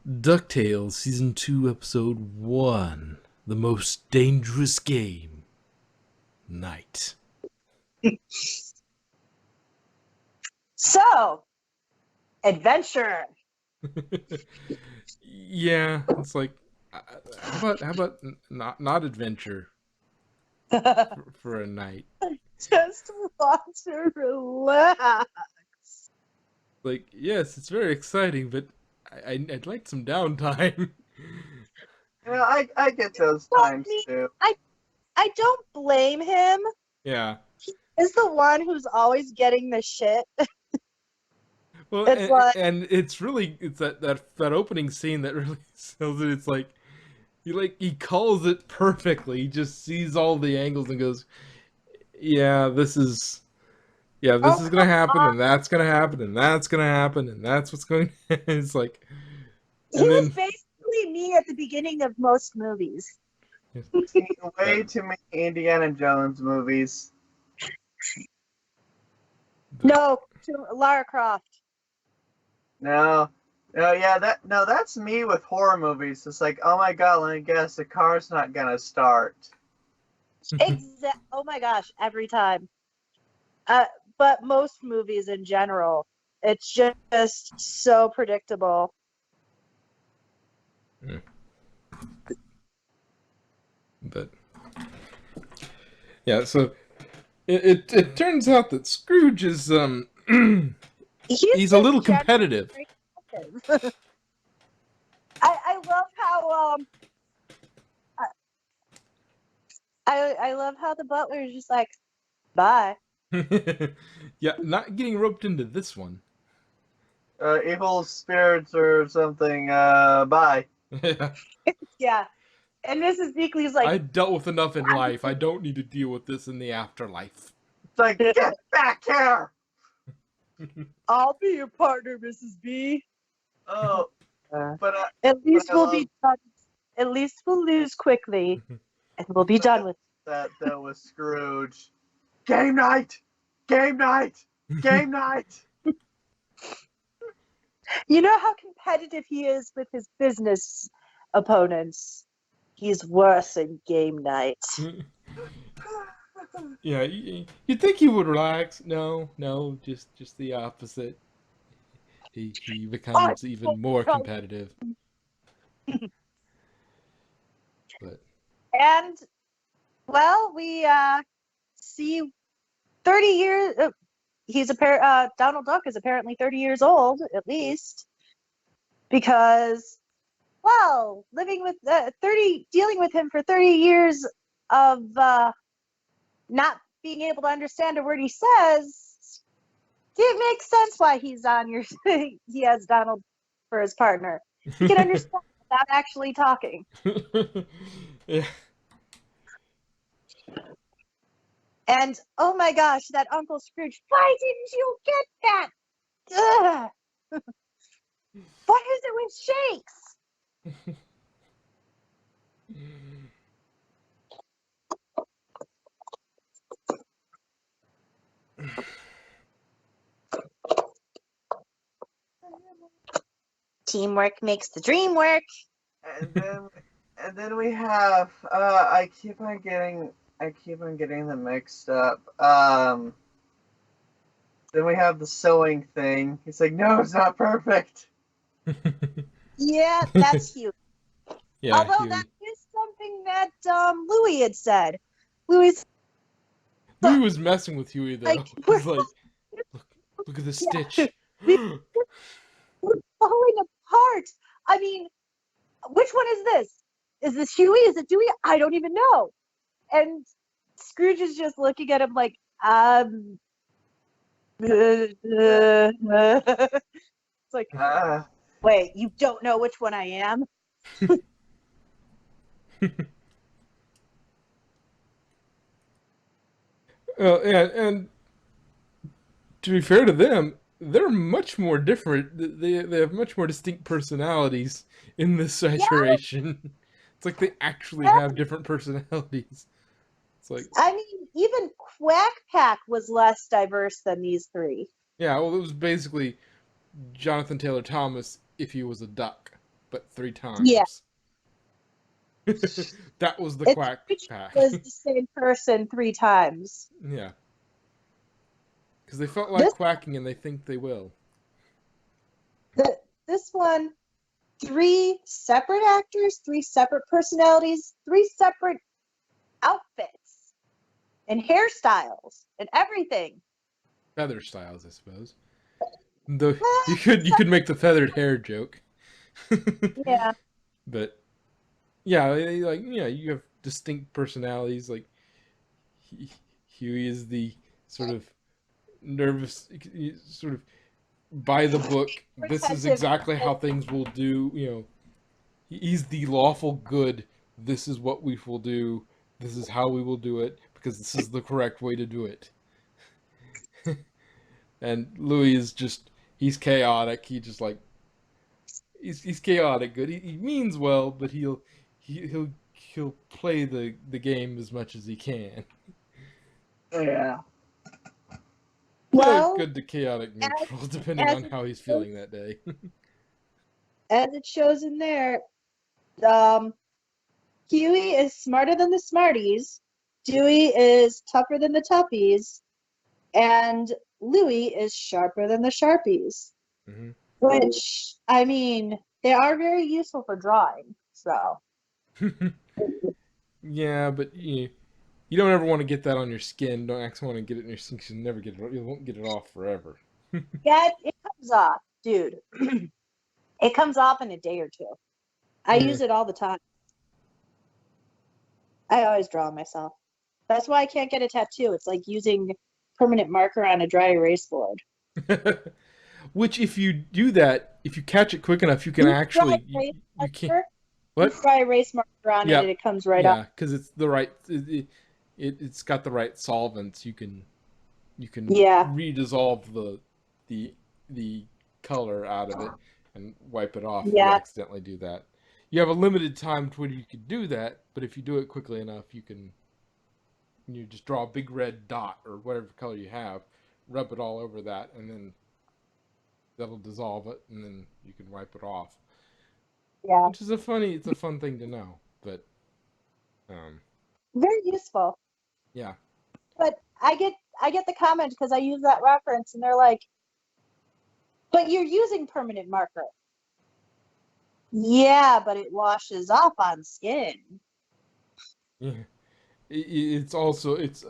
DuckTales Season 2, Episode 1. The Most Dangerous Game. Night. So, adventure. Yeah, it's like, how about not adventure for a night? Just want to relax. Like, yes, it's very exciting, but I'd like some downtime. Yeah, I get those Well, times too. I don't blame him. Yeah. He is the one who's always getting the shit. Well, It's like, and it's that opening scene that really sells it. It's like he calls it perfectly. He just sees all the angles and goes, "Yeah, this is oh, gonna come happen, on. and that's gonna happen, and that's gonna happen, and that's what's going." It's like, He and was then basically me at the beginning of most movies. Seen way too many Indiana Jones movies. No, Lara Croft. No, that's me with horror movies. It's like, oh my god, let me guess, the car's not gonna start. Oh my gosh, every time. But most movies in general, it's just so predictable. but yeah, so it turns out that Scrooge is he's a little competitive. I love how I love how the butler is just like, bye. Yeah, not getting roped into this one. Evil spirits or something. Bye. Yeah. Yeah. And Mrs. Beakley's like, I dealt with enough in life. I don't need to deal with this in the afterlife. It's like, get back here! I'll be your partner, Mrs. B. Oh, but At least I we'll love- be done. At least we'll lose quickly, and we'll be done with that was Scrooge. Game night, game night, game night. You know how competitive he is with his business opponents. He's worse in game night. Yeah, you'd think he would relax. No, just the opposite. He becomes even more competitive. But And well, we see 30 years. Donald Duck is apparently 30 years old at least, because living with dealing with him for 30 years of not being able to understand a word he says, it makes sense why he's on your he has Donald for his partner. He can understand without actually talking. yeah. And oh my gosh, that Uncle Scrooge, why didn't you get that? Ugh. What is it with shakes? Teamwork makes the dream work. And then we have I keep on getting them mixed up. Then we have the sewing thing. He's like, no, it's not perfect. Yeah, that's huge. Yeah, Although that is something that Louis had said. Louis was messing with Huey though. Like, He's like, look at the stitch. we're falling apart. I mean, which one is this? Is this Huey? Is it Dewey? I don't even know. And Scrooge is just looking at him like, it's like, wait, you don't know which one I am? And to be fair to them, they're much more different. They have much more distinct personalities in this situation. Yeah. It's like they actually have different personalities. It's like, I mean, even Quack Pack was less diverse than these three. Yeah, well, it was basically Jonathan Taylor Thomas if he was a duck. but 3 times. Yeah. That was the It Quack Pack. was the same person 3 times. Yeah. Because they felt like This quacking and they think they will. this one, 3 separate actors, 3 separate personalities, 3 separate outfits and hairstyles and everything. Feather styles, I suppose. Though you could make the feathered hair joke. Yeah. But yeah, you have distinct personalities. Like Huey is the sort of nervous, sort of by the book. This is exactly how things will do. He's the lawful good. This is what we will do. This is how we will do it because this is the correct way to do it. And Louis is he's chaotic. He's chaotic good. He means well, but he'll play the game as much as he can. Yeah. Well, good to chaotic neutral, depending on how he's feeling that day. As it shows in there, Huey is smarter than the Smarties, Dewey is tougher than the Toughies, and Louie is sharper than the Sharpies. Mm-hmm. Which, I mean, they are very useful for drawing, so. Yeah, but you don't ever want to get that on your skin. Don't actually want to get it in your skin because you never get it. You won't get it off forever. Yeah, it comes off, dude. It comes off in a day or two. I use it all the time. I always draw myself. That's why I can't get a tattoo. It's like using permanent marker on a dry erase board. Which, if you do that, if you catch it quick enough, you can actually you can't. What? You dry erase marker on it, and it comes right up. Yeah, because it's the right. It's got the right solvents. You can redissolve the color out of it and wipe it off if you accidentally do that. You have a limited time to when you can do that, but if you do it quickly enough, you just draw a big red dot or whatever color you have, rub it all over that, and then that'll dissolve it, and then you can wipe it off. Yeah, which is a fun thing to know, but very useful. Yeah. But I get the comment because I use that reference, and they're like, "But you're using permanent marker." Yeah, but it washes off on skin. Yeah. It's also it's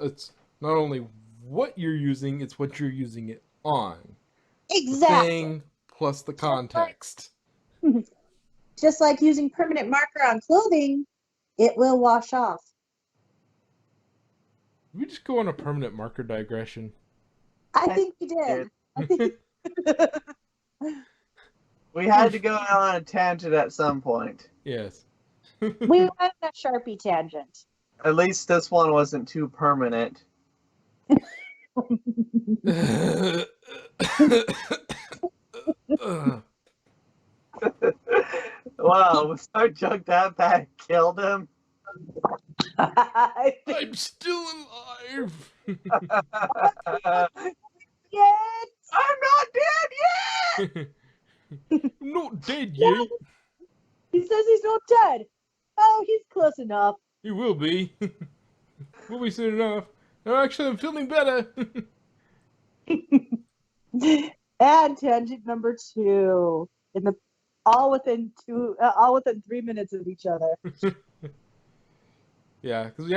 not only what you're using, it's what you're using it on. Exactly. The thing plus the context. Just like using permanent marker on clothing, it will wash off. Did we just go on a permanent marker digression? I think we did. We had to go on a tangent at some point. Yes. We went on a Sharpie tangent. At least this one wasn't too permanent. Wow, was our junk that bad killed him? I'm still alive. Yet. I'm not dead yet. I'm not dead yet. He says he's not dead. Oh, he's close enough. He will be. Will be soon enough. No, actually, I'm feeling better. And tangent number 2 all within 3 minutes of each other. Yeah, because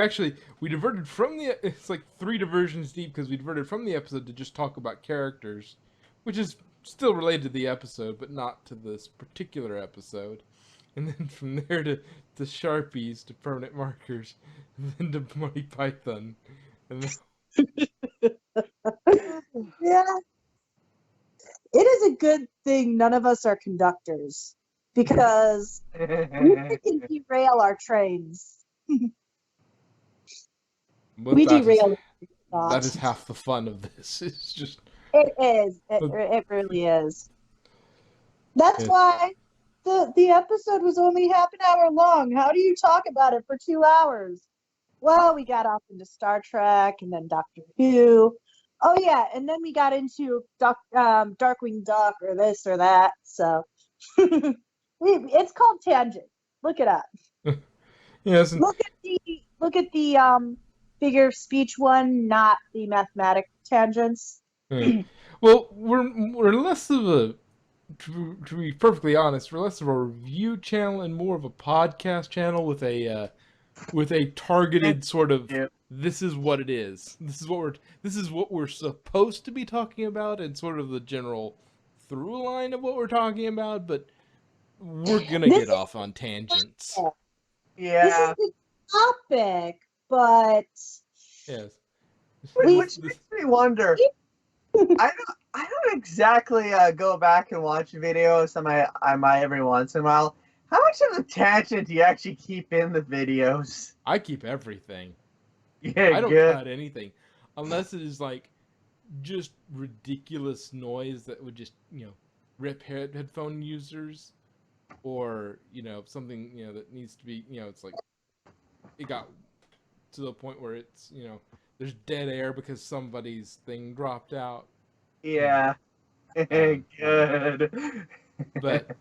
we diverted from it's like 3 diversions deep because we diverted from the episode to just talk about characters, which is still related to the episode, but not to this particular episode. And then from there to Sharpies, to permanent markers, and then to Monty Python. And then... Yeah. It is a good thing none of us are conductors, because we can derail our trains. We derail. That is half the fun of this. It's just. It is. It really is. That's why the episode was only half an hour long. How do you talk about it for 2 hours? Well, we got off into Star Trek and then Doctor Who. Oh yeah, and then we got into Darkwing Duck or this or that. So It's called tangent. Look it up. Yes. Look at the figure of speech one, not the mathematic tangents. Yeah. Well, we're less of a to be perfectly honest, we're less of a review channel and more of a podcast channel with a targeted sort of Yeah. this is what it is. This is what we're supposed to be talking about and sort of the general through line of what we're talking about, but we're gonna This get off on tangents. This is Yeah. the topic, but Yes. Which makes me wonder. I don't exactly go back and watch videos I might every once in a while. How much of the tangent do you actually keep in the videos? I keep everything. Yeah, I don't good. cut anything unless it is like just ridiculous noise that would just, rip headphone users or, something, that needs to be, it's like it got to the point where it's, there's dead air because somebody's thing dropped out. Yeah. Um, Good. but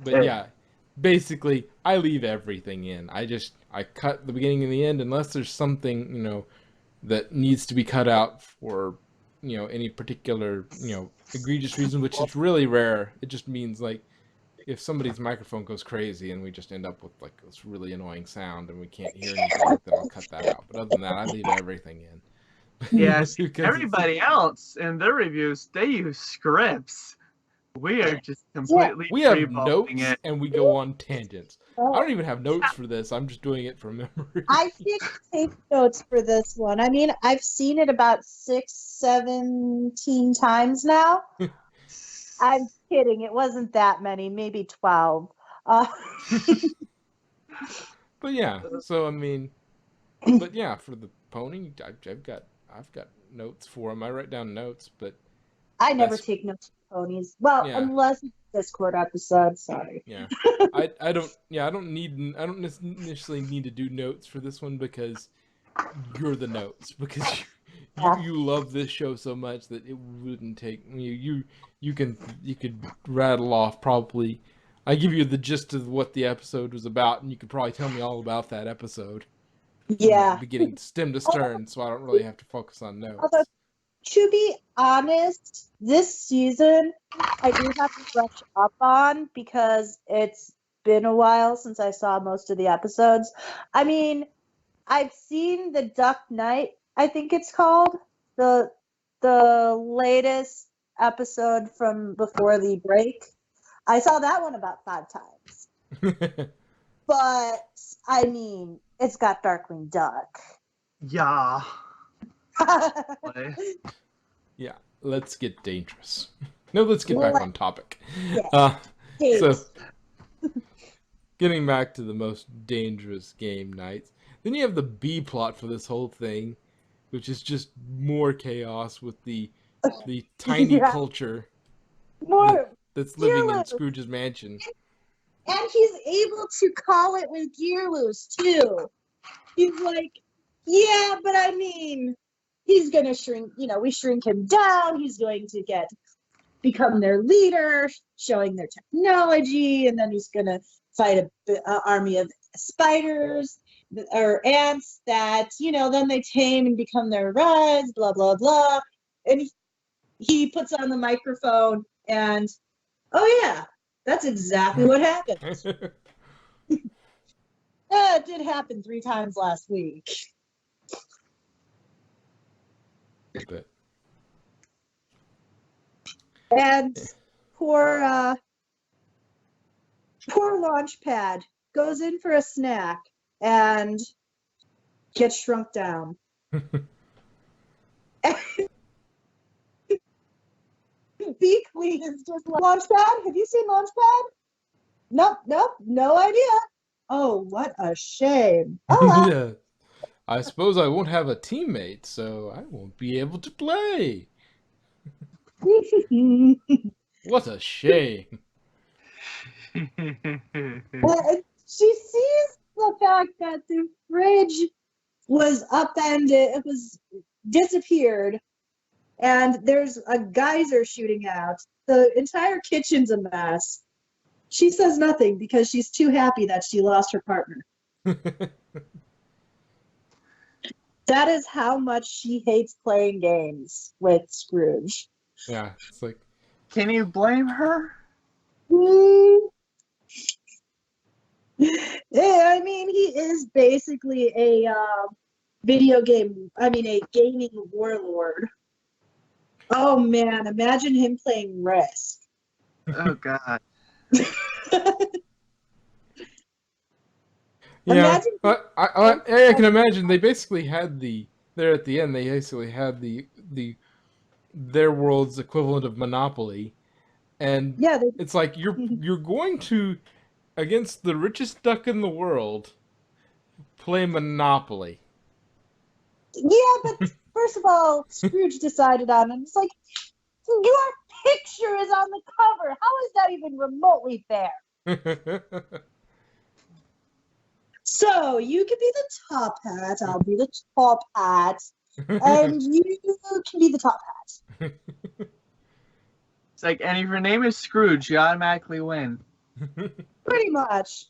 yeah, basically I leave everything in. I cut the beginning and the end unless there's something, that needs to be cut out for, any particular, egregious reason, which is really rare. It just means like if somebody's microphone goes crazy and we just end up with like this really annoying sound and we can't hear anything, then I'll cut that out. But other than that, I leave everything in. Yeah, Because everybody else in their reviews, they use scripts. We are just completely we have freeballing notes it. and we go on tangents. I oh, don't even have notes for this. I'm just doing it from memory. I didn't take notes for this one. I mean, I've seen it about 17 times now. I'm kidding. It wasn't that many, maybe 12. But yeah, so I mean, but yeah, for the pony, I've got notes for them. I write down notes, but I never that's take notes for ponies. Well, yeah, unless it's a Discord episode. Sorry. yeah. I don't necessarily need to do notes for this one because you're the notes because Yeah. you love this show so much that it wouldn't take you could rattle off probably. I give you the gist of what the episode was about, and you could probably tell me all about that episode from Yeah. beginning stem to stern, so I don't really have to focus on Although, notes. to be honest, this season I do have to brush up on because it's been a while since I saw most of the episodes. I mean, I've seen the Duck Night, I think it's called, the latest episode from before the break. I saw that one about 5 times. But I mean, it's got Darkwing Duck. Yeah. Yeah, let's get dangerous. No, let's get back on topic. Yeah. So, getting back to the most dangerous game nights. Then you have the B plot for this whole thing, which is just more chaos with the tiny Yeah. culture More, that's living in Gearloose. Scrooge's mansion. And he's able to call it with gear loose too. He's like, yeah, but I mean, he's gonna shrink. We shrink him down. He's going to become their leader, showing their technology, and then he's gonna fight an army of spiders or ants that then they tame and become their rides. Blah blah blah. And he puts on the microphone, and oh yeah, that's exactly what happened. It did happen 3 times last week. But And poor Launchpad goes in for a snack and gets shrunk down. Beakley is just like, Launchpad? Have you seen Launchpad? Nope, no idea. Oh, what a shame. Oh, yeah, I suppose I won't have a teammate, so I won't be able to play. well. What a shame. She sees the fact that the fridge was upended, it was disappeared, and there's a geyser shooting out. The entire kitchen's a mess. She says nothing because she's too happy that she lost her partner. That is how much she hates playing games with Scrooge. Yeah, it's like, Can you blame her? Yeah, I mean, he is basically a a gaming warlord. Oh man, imagine him playing Risk. Oh God. yeah. Imagine I can imagine they basically had there at the end. They basically had their world's equivalent of Monopoly, and yeah, it's like you're going to against the richest duck in the world play Monopoly. yeah, but first of all, Scrooge decided on it. It's like your picture is on the cover. How is that even remotely fair? So you can be the top hat, I'll be the top hat, and you can be the top hat. It's like, and if your name is Scrooge, you automatically win. Pretty much.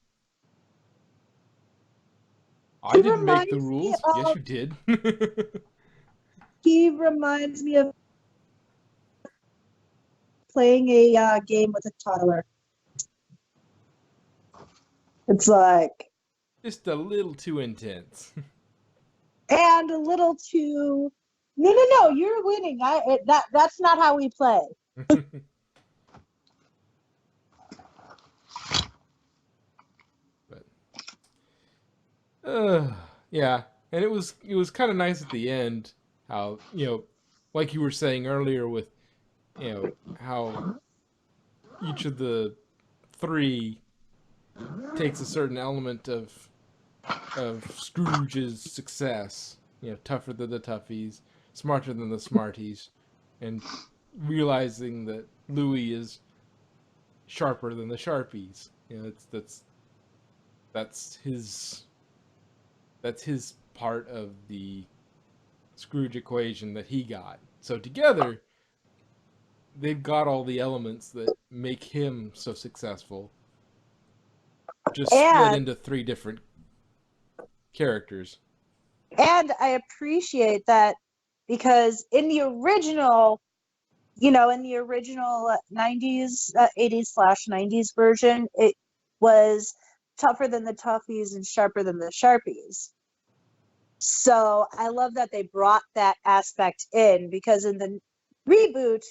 I He didn't make the reminds me rules. Yes, of you did. he reminds me of playing a game with a toddler. It's like Just a little too intense. and a little too. No, you're winning. That's not how we play. But yeah, and it was kind of nice at the end how like you were saying earlier with how each of the three takes a certain element of Scrooge's success. Tougher than the toughies, smarter than the smarties, and realizing that Louis is sharper than the sharpies. That's his part of the Scrooge equation that he got. So together, they've got all the elements that make him so successful. Just split And into three different characters. and I appreciate that because in the original, in the original 90s, 80s slash 90s version, it was tougher than the toughies and sharper than the sharpies. So I love that they brought that aspect in because in the reboot,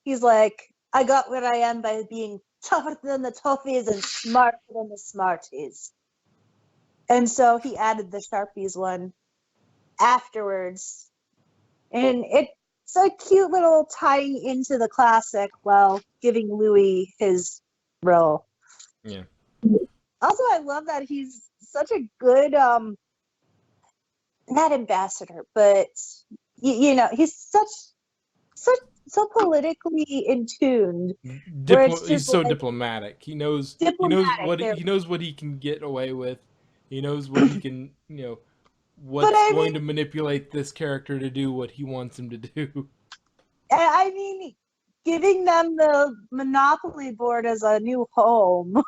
he's like, I got where I am by being tougher than the toughies and smarter than the smarties. And so he added the sharpies one afterwards. And it's a cute little tying into the classic while giving Louis his role. Yeah. Also, I love that he's such a good not ambassador, but he's so politically in tune where it's He's just so like diplomatic. diplomatic there. He knows what he can get away with. He knows what he can, But what's going to manipulate this character to do what he wants him to do. I mean, giving them the Monopoly board as a new home,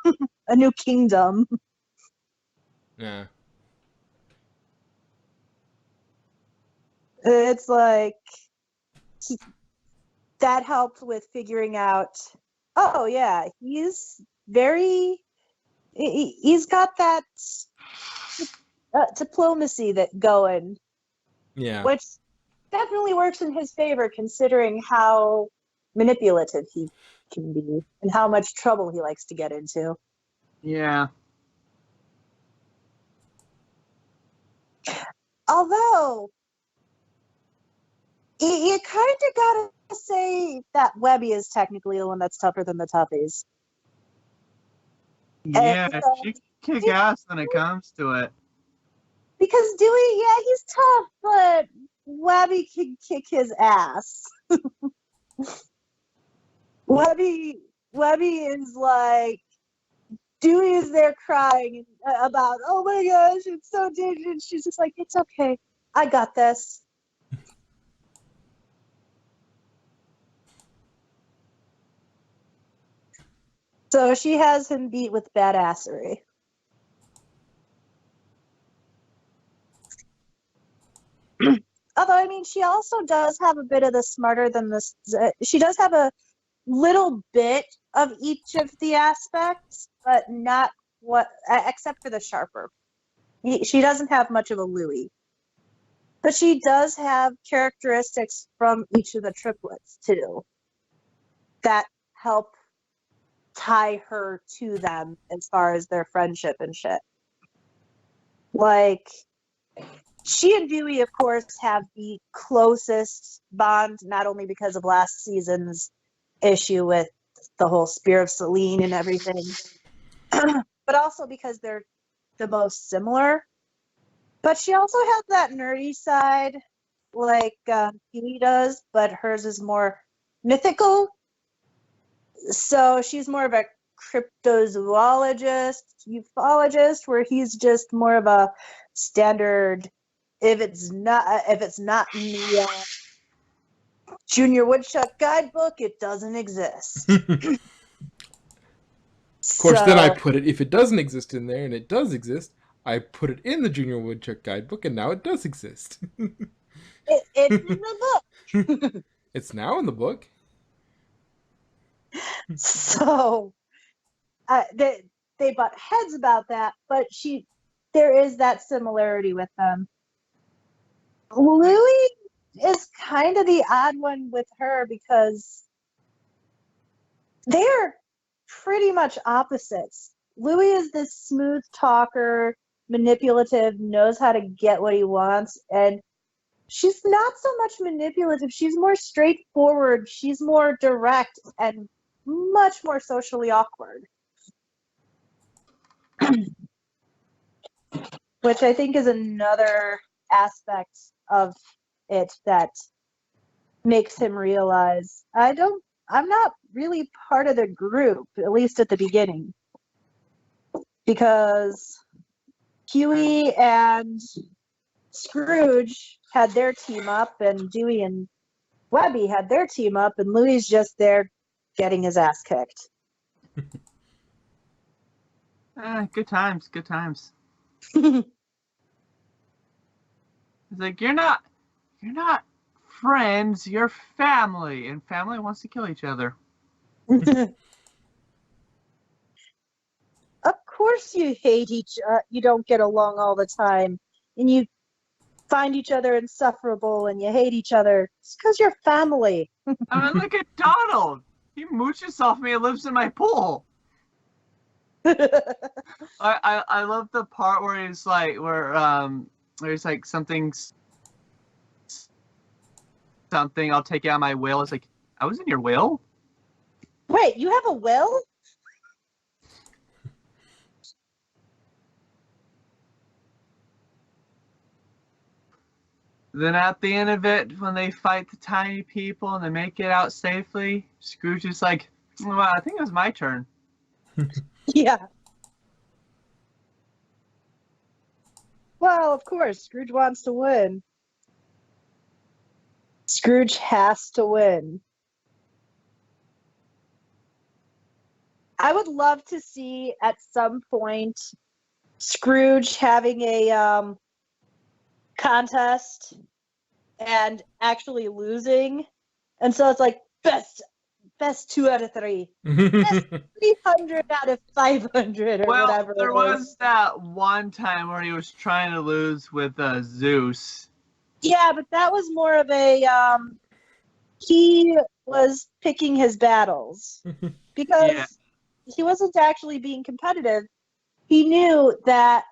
a new kingdom. Yeah. It's like that helped with figuring out. Oh yeah, he's got that diplomacy that going, Yeah. which definitely works in his favor considering how manipulative he can be and how much trouble he likes to get into. Yeah. Although you kind of gotta say that Webby is technically the one that's tougher than the toughies. Yeah, And, she can kick ass when it comes to it. because Dewey, yeah, he's tough, but Webby can kick his ass. Webby is like, Dewey is there crying about, oh my gosh, it's so dangerous. She's just like, it's okay, I got this. So she has him beat with badassery. Although, I mean, she also does have a bit of the smarter than this. She does have a little bit of each of the aspects, but not what, except for the sharper. She doesn't have much of a Louis. But she does have characteristics from each of the triplets, too, that help tie her to them as far as their friendship and shit. Like, she and Dewey, of course, have the closest bond, not only because of last season's issue with the whole Spear of Selene and everything, but also because they're the most similar. But she also has that nerdy side, like Dewey does, but hers is more mythical. So she's more of a cryptozoologist, ufologist, where he's just more of a standard. If it's not in the Junior Woodchuck guidebook, it doesn't exist. Of course, then I put it, if it doesn't exist in there, and it does exist, I put it in the Junior Woodchuck guidebook, and now it does exist. It's in the book. It's now in the book. So they butt heads about that, but there is that similarity with them. Louis is kind of the odd one with her because they're pretty much opposites. Louis is this smooth talker, manipulative, knows how to get what he wants, and she's not so much manipulative. She's more straightforward. She's more direct and much more socially awkward. Which I think is another aspect of it that makes him realize I'm not really part of the group, at least at the beginning. Because Huey and Scrooge had their team up, and Dewey and Webby had their team up, and Louis just there getting his ass kicked. Good times, good times. It's like you're not friends, you're family, and family wants to kill each other. Of course you hate you don't get along all the time, and you find each other insufferable, and you hate each other. It's because you're family. I mean, look at Donald. He mooches off me and lives in my pool. I love the part where he's like there's like something I'll take out my will. It's like, I was in your will? Wait, you have a will? Then at the end of it, when they fight the tiny people and they make it out safely, Scrooge is like, well, I think it was my turn. Yeah. Well, of course, Scrooge wants to win. Scrooge has to win. I would love to see at some point Scrooge having a contest and actually losing. And so it's like best 2 out of 3. Best 300 out of 500 or whatever. There was that one time where he was trying to lose with Zeus. Yeah, but that was more of a he was picking his battles because he wasn't actually being competitive. He knew that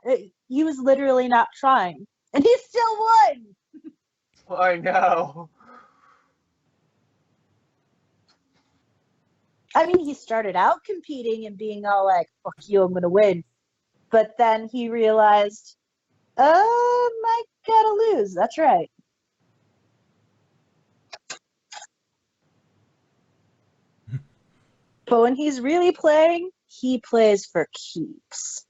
he was literally not trying, and he still won. I know. I mean, he started out competing and being all like, "Fuck you, I'm gonna win," but then he realized, I gotta lose. That's right. But when he's really playing, he plays for keeps.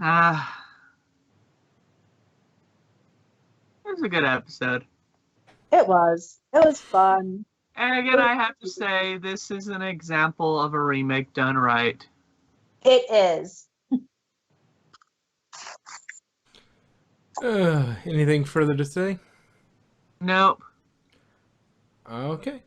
It was a good episode. It was fun. And again, I have to say, this is an example of a remake done right. It is. Anything further to say? Nope. Okay.